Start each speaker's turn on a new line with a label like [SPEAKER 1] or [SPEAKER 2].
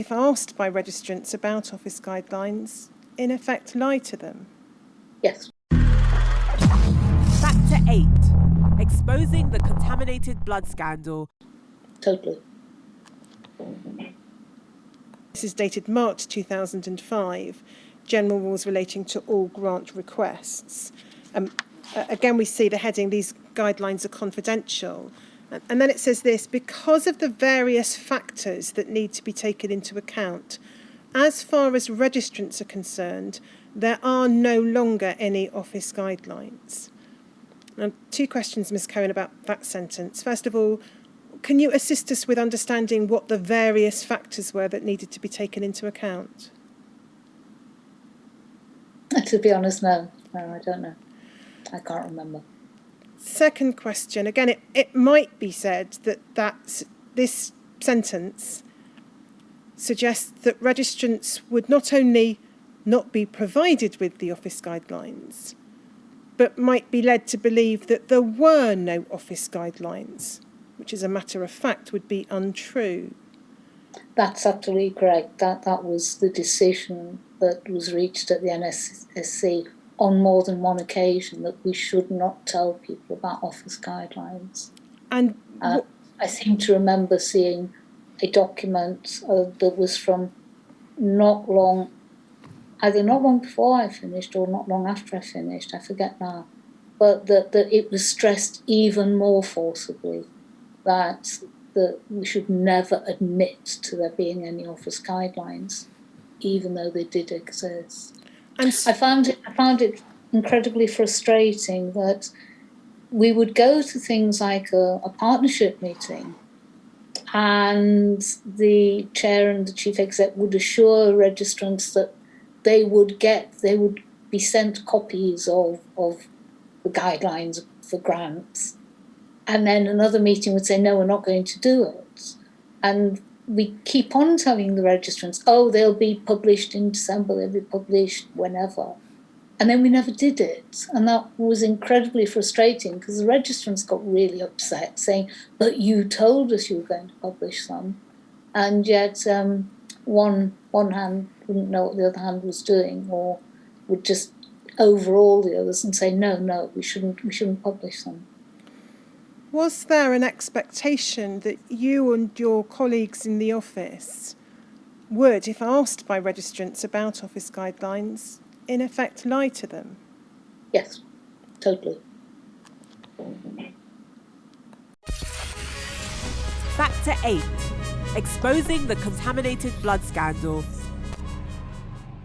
[SPEAKER 1] if asked by registrants about office guidelines, in effect lie to them?
[SPEAKER 2] Yes.
[SPEAKER 3] Factor 8. Exposing the contaminated blood scandal.
[SPEAKER 2] Totally.
[SPEAKER 1] This is dated March 2005, General Rules relating to all grant requests. Again, we see the heading, these guidelines are confidential. And then it says this: because of the various factors that need to be taken into account, as far as registrants are concerned, there are no longer any office guidelines. Now, two questions, Ms. Cohen, about that sentence. First of all, can you assist us with understanding what the various factors were that needed to be taken into account?
[SPEAKER 2] To be honest, no, I don't know. I can't remember.
[SPEAKER 1] Second question, again, it might be said that this sentence suggests that registrants would not only not be provided with the office guidelines, but might be led to believe that there were no office guidelines, which as a matter of fact would be untrue.
[SPEAKER 2] That's absolutely correct. That was the decision that was reached at the NSSC on more than one occasion, that we should not tell people about office guidelines.
[SPEAKER 1] And
[SPEAKER 2] I seem to remember seeing a document that was from either not long before I finished or not long after I finished, I forget now, but that it was stressed even more forcibly that we should never admit to there being any office guidelines, even though they did exist. I found it incredibly frustrating that we would go to things like a partnership meeting, and the chair and the chief exec would assure registrants that they would be sent copies of the guidelines for grants, and then another meeting would say, no, we're not going to do it. And we keep on telling the registrants, oh, they'll be published in December, they'll be published whenever. And then we never did it. And that was incredibly frustrating because the registrants got really upset, saying, but you told us you were going to publish them. And yet one hand wouldn't know what the other hand was doing, or would just overrule the others and say, no, we shouldn't publish them.
[SPEAKER 1] was there an expectation that you and your colleagues in the office would, if asked by registrants about office guidelines, in effect lie to them?
[SPEAKER 2] Yes, totally.
[SPEAKER 3] Factor 8. Exposing the contaminated blood scandal.